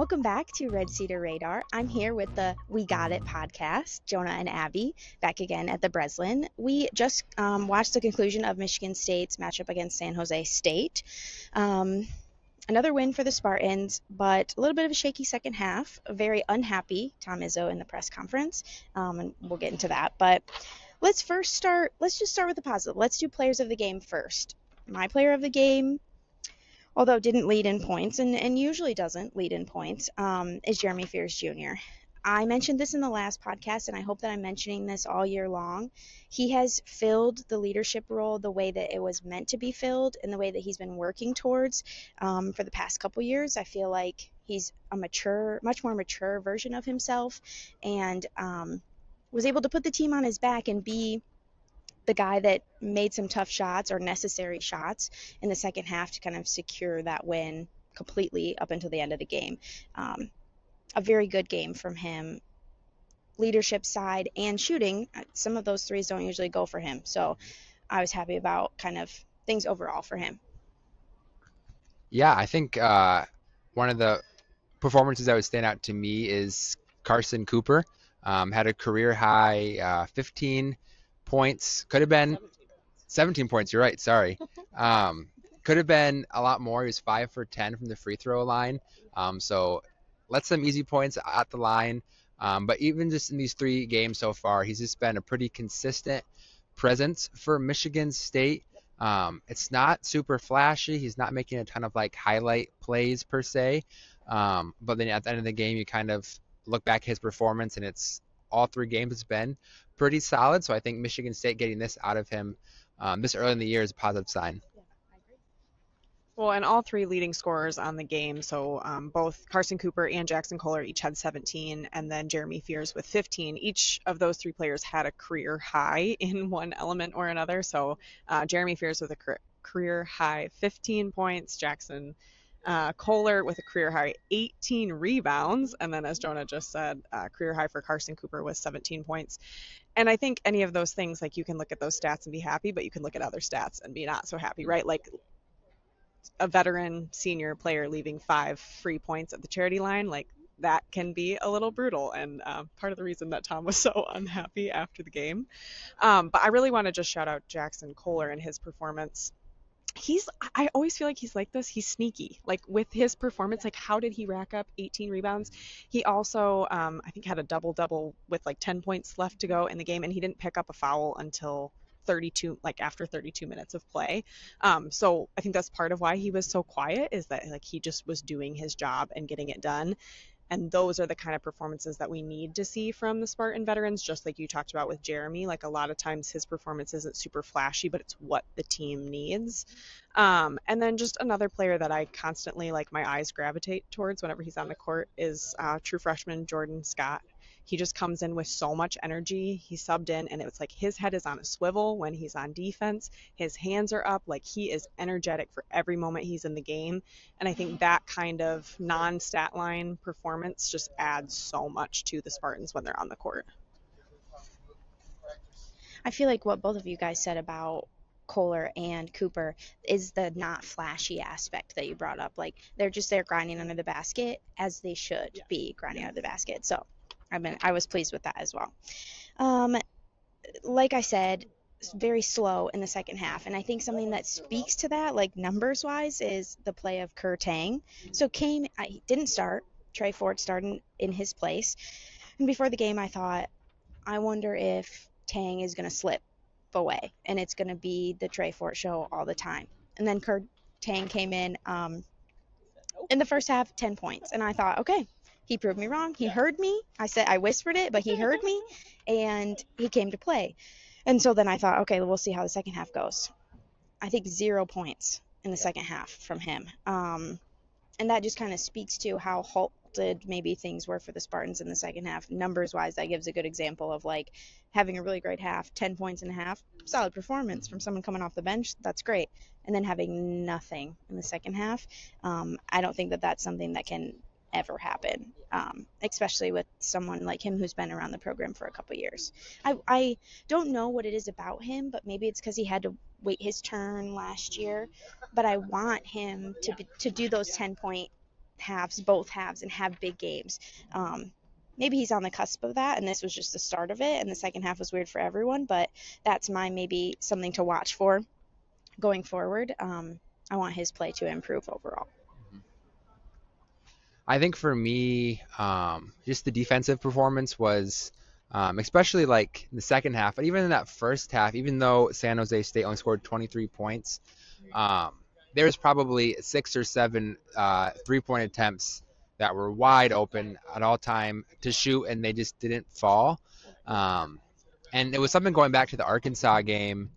Welcome back to Red Cedar Radar. I'm here with the We Got It podcast, Jonah and Abby, back again at the Breslin. We just watched the conclusion of Michigan State's matchup against San Jose State. Um, Another win for the Spartans, but a little bit of a shaky second half. Very unhappy Tom Izzo in the press conference, and we'll get into that. But let's just start with the positive. Let's do players of the game first. My player of the game, although didn't lead in points and usually doesn't lead in points, is Jeremy Fears Jr. I mentioned this in the last podcast, and I hope that I'm mentioning this all year long. He has filled the leadership role the way that it was meant to be filled and the way that he's been working towards for the past couple years. I feel like he's a much more mature version of himself, and was able to put the team on his back and be the guy that made some tough shots or necessary shots in the second half to kind of secure that win completely up until the end of the game. A very good game from him, leadership side and shooting. Some of those threes don't usually go for him, so I was happy about kind of things overall for him. Yeah, I think one of the performances that would stand out to me is Carson Cooper. Had a career high 15 points. Could have been 17 points. You're right. Sorry. Could have been a lot more. He was 5 for 10 from the free throw line. So let some easy points at the line. But even just in these 3 games so far, he's just been a pretty consistent presence for Michigan State. It's not super flashy. He's not making a ton of like highlight plays per se. But then at the end of the game, you kind of look back at his performance, and it's all 3 games has been pretty solid. So I think Michigan State getting this out of him this early in the year is a positive sign. Well, and all 3 leading scorers on the game, so both Carson Cooper and Jackson Kohler each had 17, and then Jeremy Fears with 15. Each of those 3 players had a career high in one element or another. So Jeremy Fears with a career high 15 points, Jackson Kohler with a career high 18 rebounds, and then as Jonah just said, career high for Carson Cooper was 17 points. And I think any of those things, like you can look at those stats and be happy, but you can look at other stats and be not so happy, right? Like a veteran senior player leaving 5 free points at the charity line, like that can be a little brutal, and part of the reason that Tom was so unhappy after the game. But I really want to just shout out Jackson Kohler and his performance. I always feel like he's like this. He's sneaky. Like with his performance, like how did he rack up 18 rebounds? He also, I think, had a double-double with like 10 points left to go in the game, and he didn't pick up a foul until 32, like after 32 minutes of play. So I think that's part of why he was so quiet, is that like he just was doing his job and getting it done. And those are the kind of performances that we need to see from the Spartan veterans, just like you talked about with Jeremy. Like a lot of times his performance isn't super flashy, but it's what the team needs. And then just another player that I constantly, like my eyes gravitate towards whenever he's on the court is true freshman Jordan Scott. He just comes in with so much energy. He subbed in, and it's like his head is on a swivel when he's on defense. His hands are up. Like he is energetic for every moment he's in the game. And I think that kind of non-stat line performance just adds so much to the Spartans when they're on the court. I feel like what both of you guys said about Kohler and Cooper is the not flashy aspect that you brought up. Like they're just there grinding under the basket as they should be grinding under the basket. So I was pleased with that as well. Like I said, very slow in the second half, and I think something that speaks to that, like numbers wise, is the play of Kerr Tang. So he didn't start. Trey Ford started in his place, and before the game, I thought, I wonder if Tang is going to slip away, and it's going to be the Trey Ford show all the time. And then Kerr Tang came in the first half, 10 points, and I thought, okay. He proved me wrong. He heard me. I whispered it, but he heard me, and he came to play. And so then I thought, okay, we'll see how the second half goes. I think 0 points in the second half from him. And that just kind of speaks to how halted maybe things were for the Spartans in the second half. Numbers-wise, that gives a good example of like having a really great half, 10 points in a half, solid performance from someone coming off the bench. That's great. And then having nothing in the second half. I don't think that that's something that can ever happen, especially with someone like him who's been around the program for a couple years. I don't know what it is about him, but maybe it's because he had to wait his turn last year. But I want him to do those 10-point halves, both halves, and have big games. Maybe he's on the cusp of that, and this was just the start of it, and the second half was weird for everyone, but that's my maybe something to watch for going forward. I want his play to improve overall. I think for me, just the defensive performance was, especially like the second half, but even in that first half, even though San Jose State only scored 23 points, um, there was probably 6 or 7 three-point attempts that were wide open at all time to shoot, and they just didn't fall. Um, and it was something going back to the Arkansas game.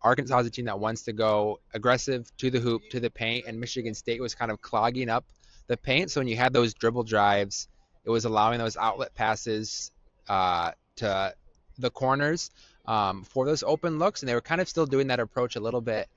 Arkansas is a team that wants to go aggressive to the hoop, to the paint, and Michigan State was kind of clogging up the paint. So when you had those dribble drives, it was allowing those outlet passes to the corners for those open looks, and they were kind of still doing that approach a little bit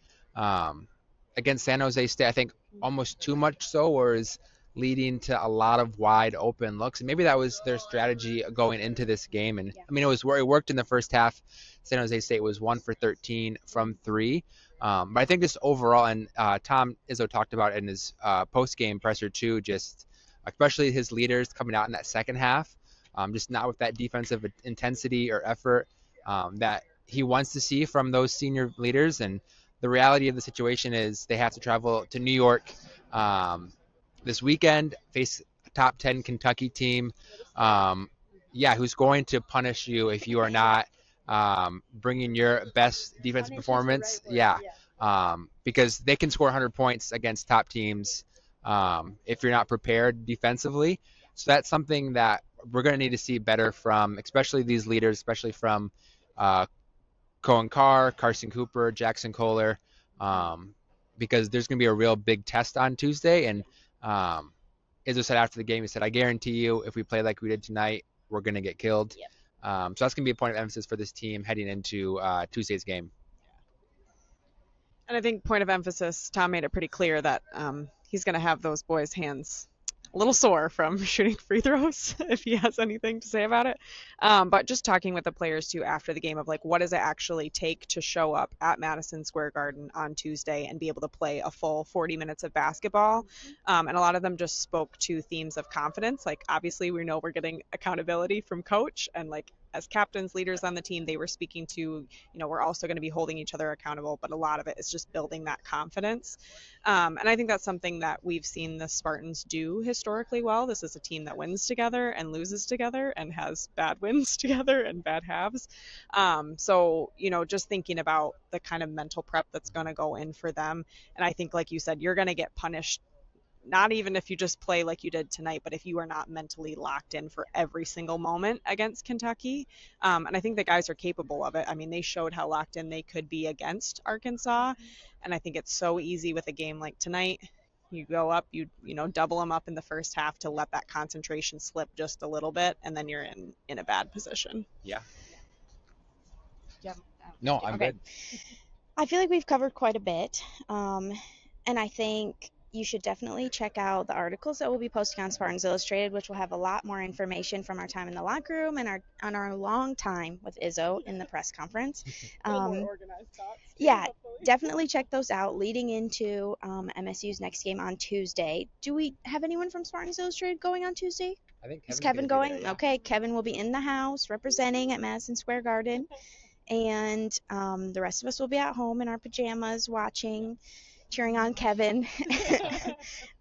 against San Jose State. I think almost too much so, whereas leading to a lot of wide open looks. And maybe that was their strategy going into this game. And I mean, it was where it worked in the first half. San Jose State was 1 for 13 from 3. But I think just overall, and Tom Izzo talked about it in his post-game presser too, just especially his leaders coming out in that second half, just not with that defensive intensity or effort that he wants to see from those senior leaders. And the reality of the situation is they have to travel to New York this weekend, face a top 10 Kentucky team, who's going to punish you if you are not bringing your best defensive performance. Because they can score 100 points against top teams if you're not prepared defensively. So that's something that we're going to need to see better from, especially these leaders, especially from Cohen Carr, Carson Cooper, Jackson Kohler, because there's going to be a real big test on Tuesday. And Izzo said after the game, he said, I guarantee you, if we play like we did tonight, we're going to get killed. Yep. So that's going to be a point of emphasis for this team heading into Tuesday's game. And I think point of emphasis, Tom made it pretty clear that he's going to have those boys' hands a little sore from shooting free throws, if he has anything to say about it. But just talking with the players too after the game of like, what does it actually take to show up at Madison Square Garden on Tuesday and be able to play a full 40 minutes of basketball? And a lot of them just spoke to themes of confidence. Like, obviously we know we're getting accountability from coach, and like as captains, leaders on the team, they were speaking to, we're also going to be holding each other accountable, but a lot of it is just building that confidence. And I think that's something that we've seen the Spartans do historically well. This is a team that wins together and loses together and has bad wins together and bad halves. So, just thinking about the kind of mental prep that's going to go in for them. And I think, like you said, you're going to get punished, not even if you just play like you did tonight, but if you are not mentally locked in for every single moment against Kentucky. And I think the guys are capable of it. I mean, they showed how locked in they could be against Arkansas. And I think it's so easy with a game like tonight. You go up, you double them up in the first half to let that concentration slip just a little bit, and then you're in a bad position. Yeah. Yep. No, I'm good. I feel like we've covered quite a bit. And I think you should definitely check out the articles that we'll be posting on Spartans Illustrated, which will have a lot more information from our time in the locker room and our long time with Izzo in the press conference. More organized thoughts. Yeah, definitely check those out leading into MSU's next game on Tuesday. Do we have anyone from Spartans Illustrated going on Tuesday? I think Is Kevin going? There, yeah. Okay, Kevin will be in the house representing at Madison Square Garden. And the rest of us will be at home in our pajamas watching, cheering on Kevin.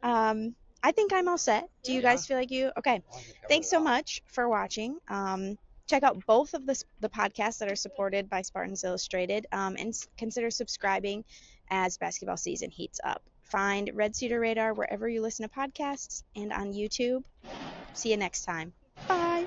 I think I'm all set. Do you guys feel like you? Okay. Thanks so much for watching. Check out both of the podcasts that are supported by Spartans Illustrated, and consider subscribing as basketball season heats up. Find Red Cedar Radar wherever you listen to podcasts and on YouTube. See you next time. Bye.